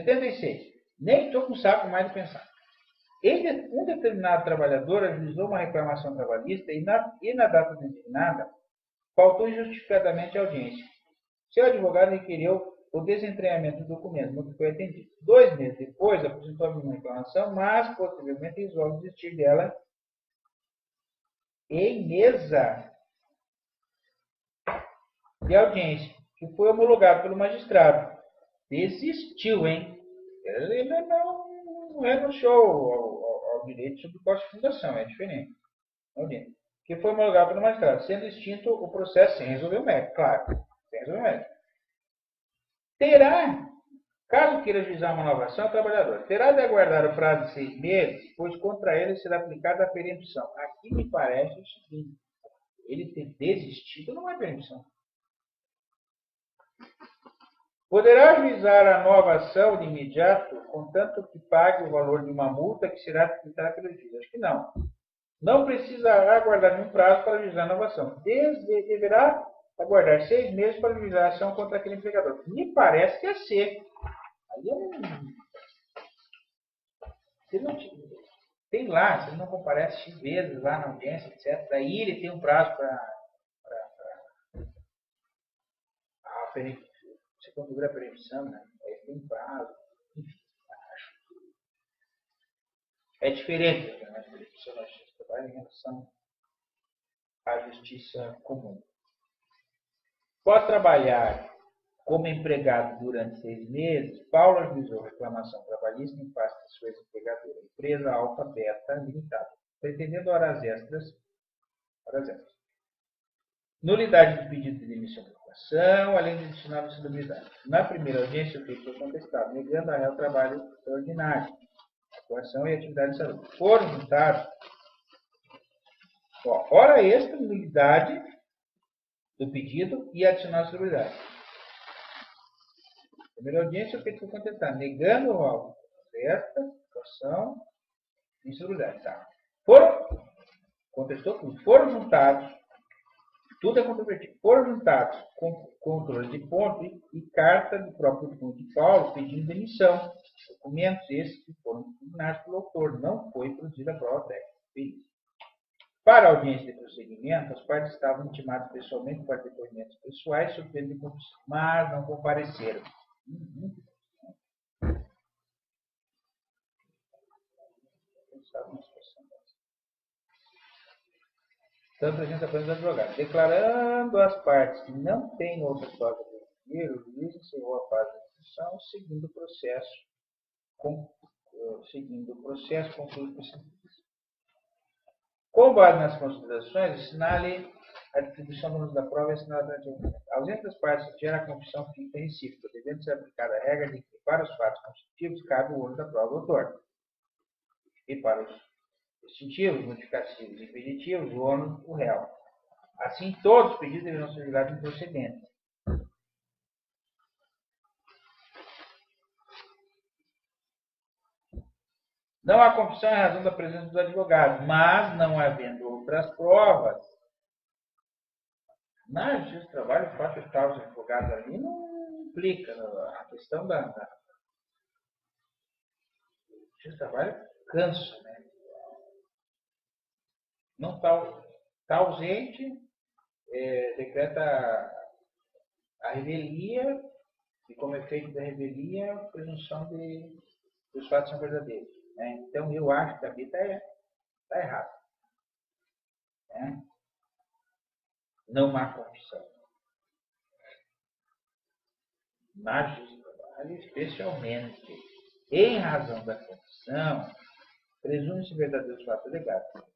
76. Nem estou com saco mais de pensar. Um determinado trabalhador ajuizou uma reclamação trabalhista e na data designada faltou injustificadamente a audiência. Seu advogado requeriu o desentranhamento do documento, no que foi atendido. 2 meses depois, apresentou a mesma reclamação, mas posteriormente resolve desistir dela em mesa de audiência, que foi homologado pelo magistrado. Desistiu, hein? Ele não renunciou ao direito sobre posse de fundação, é diferente. Que foi homologado pelo magistrado, sendo extinto o processo sem resolver o mérito, claro. Sem resolver o mérito. Terá, caso queira ajuizar uma nova ação, o trabalhador terá de aguardar o prazo de 6 meses, pois contra ele será aplicada a perempção. Aqui me parece o seguinte: ele ter desistido não é perempção. Poderá ajuizar a nova ação de imediato, contanto que pague o valor de uma multa que será tributada pelo juiz. Acho que não. Não precisará aguardar nenhum prazo para ajuizar a nova ação. Deverá aguardar 6 meses para ajuizar a ação contra aquele empregador. Me parece que é C. Aí eu não... Se não tem lá, se ele não comparece X vezes lá na audiência, etc. Daí ele tem um prazo para você configura a permissão, né? Aí tem um prazo. Enfim, acho. É diferente, né? A permissão da justiça do trabalho em relação à justiça comum. Pode trabalhar como empregado durante 6 meses. Paulo ajuizou reclamação trabalhista em face de sua empregadora, empresa Alfa Beta Limitada, pretendendo horas extras. Nulidade do pedido de demissão de ocupação, além de adicionar a salubridade. Na primeira audiência, o feito foi contestado, negando a réu trabalho extraordinário, atuação e atividade de saúde. Foram juntados, hora extra, nulidade do pedido e adicionar a salubridade. Primeira audiência, o feito foi contestado, negando a esta atuação e salubridade. Tá. Contestou tudo. Foram juntados. Tudo é controvertido. Foram juntados com controle de ponto e carta do próprio punho de Paulo pedindo demissão. Documentos esses que foram impugnados pelo autor. Não foi produzida a prova técnica. Para a audiência de prosseguimento, as partes estavam intimadas pessoalmente para depoimentos pessoais sob pena de confissão, mas não compareceram. Então, apresenta apenas o advogado. Declarando as partes que não têm outra causa para decidir, o juiz encerrou a fase de discussão, seguindo o processo concluído por sentença. Com base nas considerações, assinale a distribuição do número da prova e assinale durante o documento. A ausência das partes gera a confissão fica recíproca, devendo ser aplicada a regra de que, para os fatos constitutivos, cabe o ônus da prova do autor. E para os distintivos, modificativos e impeditivos, o ônus do réu. Assim, todos os pedidos deverão ser julgados improcedentes. Não há confissão em razão da presença do advogado, mas, não havendo outras provas, na justiça do trabalho, o fato de estar os advogados ali não implica. A questão da justiça do trabalho cansa, né? Não está ausente, decreta a revelia, e como efeito da revelia, a presunção de que os fatos são verdadeiros. Né? Então, eu acho que a Bita está errada. Né? Não há confissão. Na justiça do trabalho, especialmente, em razão da confissão, presume-se verdadeiros fatos alegados.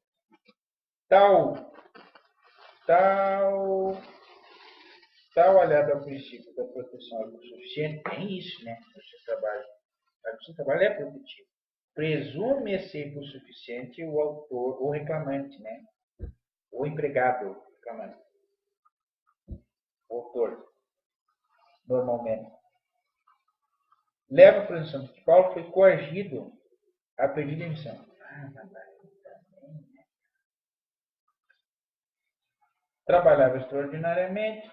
Tal aliado ao princípio da proteção é suficiente, tem isso, né? A justiça do trabalho é protetiva. Presume-se por suficiente o autor, o reclamante, né? O empregado reclamante. O autor, normalmente. Leva a presunção de que Paulo foi coagido a pedir demissão. Trabalhava extraordinariamente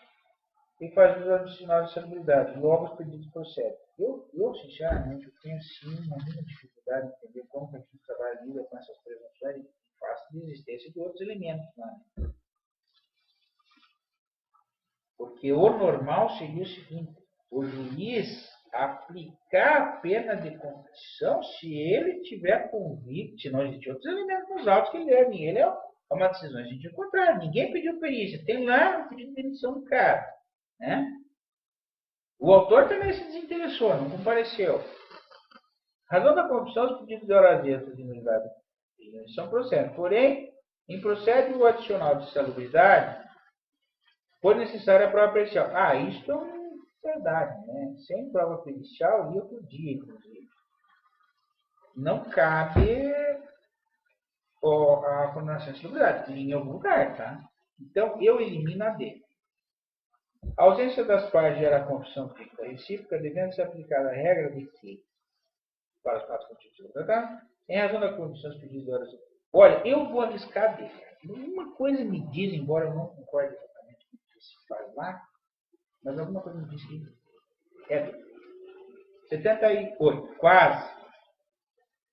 e faz uso adicional de salubridade. Logo os pedidos procedem. Eu Eu, sinceramente, eu tenho sim uma muita dificuldade de entender como que a gente trabalha lida com essas presunções e face de existência de outros elementos, né? Porque o normal seria o seguinte: o juiz aplicar a pena de convicção se ele tiver convicto, se não existir outros elementos nos autos que ele leve. Ele é uma decisão de sentido contrário. Ninguém pediu perícia. Tem lá o pedido de demissão do cara. Né? O autor também se desinteressou, não compareceu. Razão da corrupção, os pedidos de horas extras de nulidade de demissão procedem. Porém, em procede o adicional de salubridade, for necessária a prova pericial. Isso é verdade, né? Sem prova pericial, e outro dia, inclusive. Não cabe a condenação de salubridade, em algum lugar, tá? Então, eu elimino a D. A ausência das partes gera confissão pública recíproca, devendo ser aplicada a regra de que, para os fatos constitutivos, tá? Em razão da corrupção dos pedidos de horas. Olha, eu vou arriscar D. Uma coisa me diz, embora eu não concorde exatamente com o que se faz lá, mas alguma coisa me diz que é 78, quase.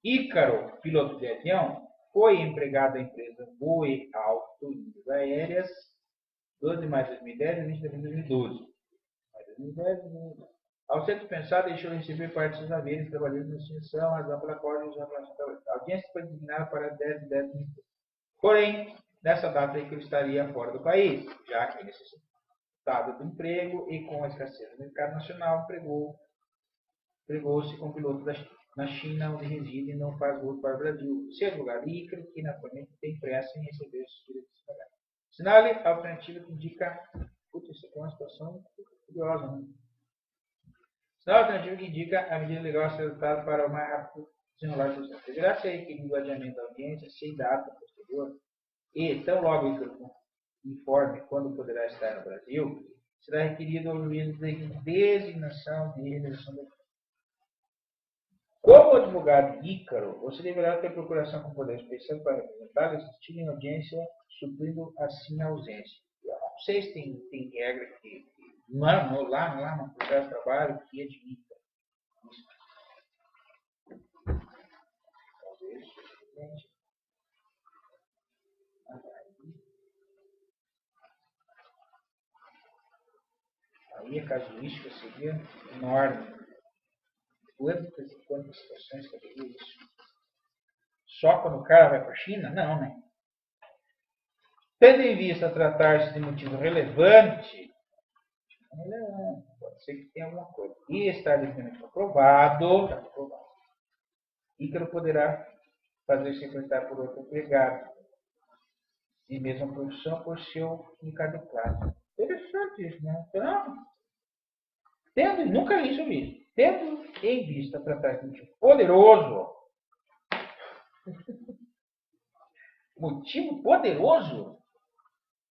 Ícaro, piloto de avião, foi empregado da empresa Voe Alto Linhas Aéreas 12 de maio de 2010 e 20 de abril de 2012. Ao ser dispensado, deixou de receber parte dos haveres trabalhando na extinção, razão pela qual a audiência foi designada para 10 de 10 de 2012. Porém, nessa data aí que eu estaria fora do país, já que necessitado do emprego e com a escassez do mercado nacional, empregou-se como piloto na China, onde reside e não faz voo para o Brasil. Seu lugar Ícaro, que naturalmente tem pressa em receber os direitos de pagar. Sinale a alternativa que indica. Putz, isso aqui é uma situação curiosa, né? Sinal alternativo que indica a medida legal a ser adotada para o mais rápido desenrolar do processo. Deverá ser requerido o adiamento da audiência sem data posterior e, tão logo informe quando poderá estar no Brasil, será requerido ao juiz de designação de realização da. Como advogado Ícaro, você deverá ter procuração com poder especial para representar e assistir em audiência, suprindo assim a ausência. Eu não sei se tem regra que lá no processo de trabalho que admita isso. Talvez, gente. Aí a casuística seria enorme. Quantas situações caberia isso? Só quando o cara vai para a China? Não, né? Tendo em vista tratar-se de motivo relevante, pode ser que tenha alguma coisa. E está devidamente comprovado, está comprovado. Ícaro poderá fazer-se representar por outro empregado em mesma profissão por seu indicado claro. Interessante isso, né? Então, nunca li sobre isso. Tendo em vista tratar de motivo poderoso, motivo poderoso,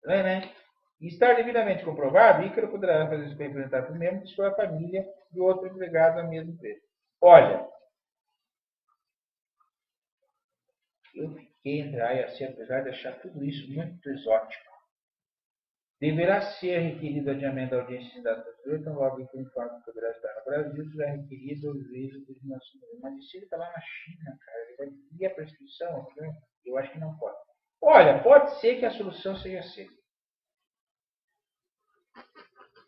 né? E estar devidamente comprovado, Ícaro poderá fazer-se representar por membro de sua família e outro empregado na mesma empresa. Olha, eu fiquei entre A e C, apesar de achar tudo isso muito exótico. Deverá ser requerido adiamento da audiência em data posterior, então logo que o informe poderá estar no Brasil, será requerido o juízo de designação. Mas se ele está lá na China, cara, ele vai pedir a prescrição? Eu acho que não pode. Olha, pode ser que a solução seja aceita.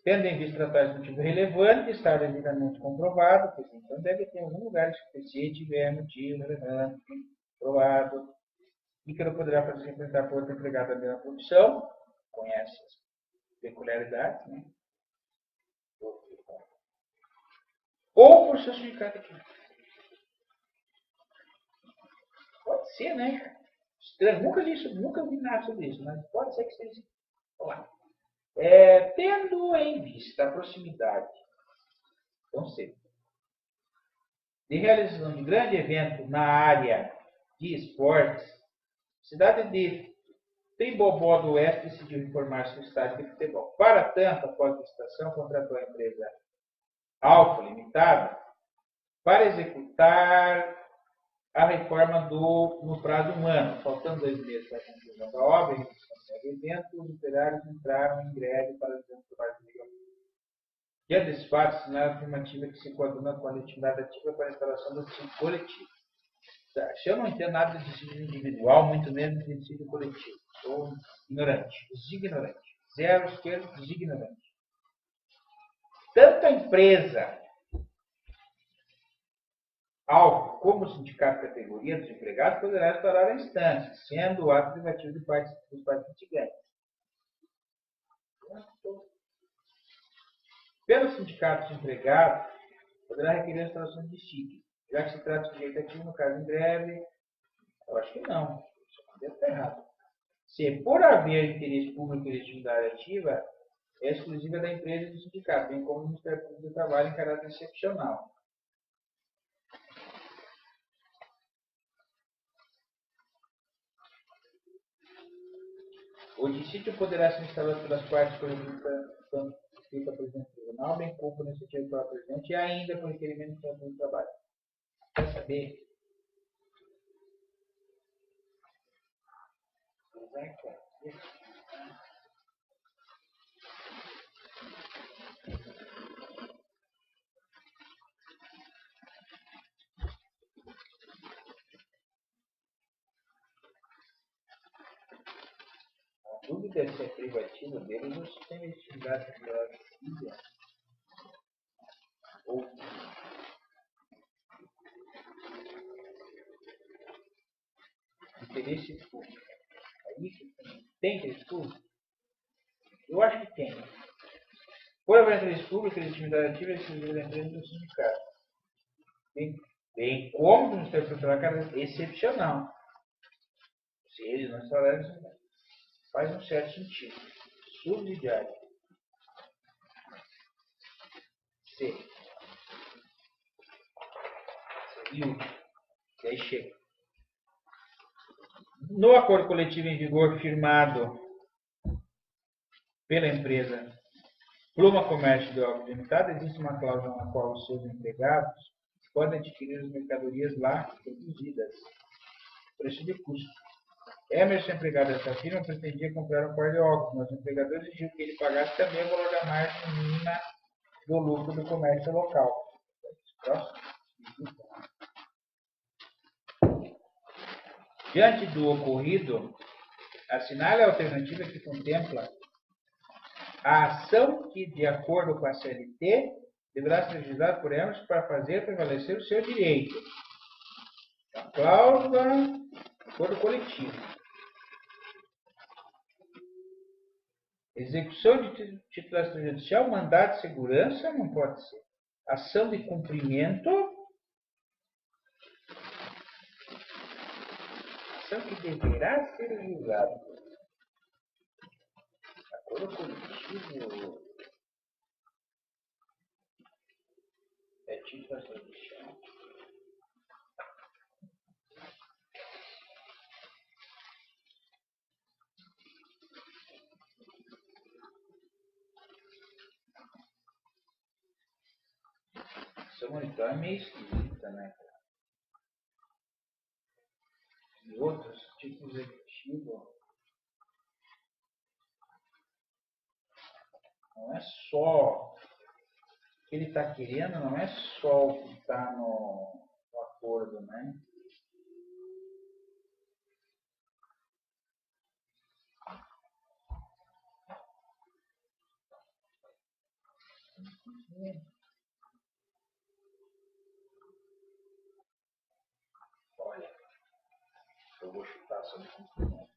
Tendo em vista tratar de motivo relevante, estar devidamente comprovado, pois então deve ter algum lugar que se tiver motivo relevante, provado, e que não poderá fazer representar por outro empregado da mesma profissão, conhece as peculiaridades, né? Ou por seu sindicato aqui. Pode ser, né, cara? Estranho. Nunca vi nada sobre isso, mas pode ser que seja. Vamos lá. Tendo em vista a proximidade, então sempre, de realização de grande evento na área de esportes, cidade de Tribobó do Oeste decidiu informar-se no estádio de futebol. Para tanto, após a licitação, contratou a empresa Alfa Limitada para executar a reforma no prazo de um ano. Faltando 2 meses para a conclusão da obra e realização do evento, os operários entraram em greve para o trabalho de Diante desse fato, assinala a afirmativa que se coaduna com a legitimidade ativa para a instalação do dissídio coletivo. Se eu não entendo nada de dissídio individual, muito menos de dissídio coletivo, sou ignorante, designorante. Zero esquerdo, designorante. Tanto a empresa alvo como o sindicato de categoria dos empregados poderá instaurar a instância, sendo o ato privativo dos partes litigantes. Pelo sindicato de empregados, poderá requerer a instalação de SIC, já que se trata de direito ativo no caso em greve. Eu acho que não. Isso deve estar errado. Se por haver interesse público e legitimidade ativa, é exclusiva da empresa e do sindicato, bem como do Ministério Público do Trabalho em caráter excepcional. O dissídio poderá ser instalado pelas partes por escrita ao presidente do tribunal, bem como por iniciativa do presidente e ainda por requerimento do Ministério Público do Trabalho. Quer saber? A dúvida é se é privativo deles ou se tem legitimidade pela filha ou interesse público. Aí tem interesse público? Eu acho que tem. Por haver interesse público, a legitimidade ativa é exclusiva da empresa e do sindicato. Bem como do Ministério Público do Trabalho, excepcional. Se eles não instalarem, faz um certo sentido. Subsidiário. C. E U. E aí chega. No acordo coletivo em vigor firmado pela empresa Pluma Comércio de Óculos Limitada, existe uma cláusula na qual os seus empregados podem adquirir as mercadorias lá produzidas, preço de custo. Emerson, empregado dessa firma, pretendia comprar um par de óculos, mas o empregador exigiu que ele pagasse também o valor da margem mínima do lucro do comércio local. Próximo. Diante do ocorrido, assinale a alternativa que contempla a ação que, de acordo com a CLT, deverá ser realizada por Emerson para fazer prevalecer o seu direito. A cláusula acordo coletivo. Execução de titulação judicial, mandado de segurança, não pode ser. Ação de cumprimento. Ação que deverá ser realizada. Acordo coletivo. É titulação judicial. Essa monitor é meio esquisita, né, cara? E outros, tipo executivo, não é só o que ele está querendo, não é só o que está no acordo, né? Olha, eu vou chutar sobre cumprimento.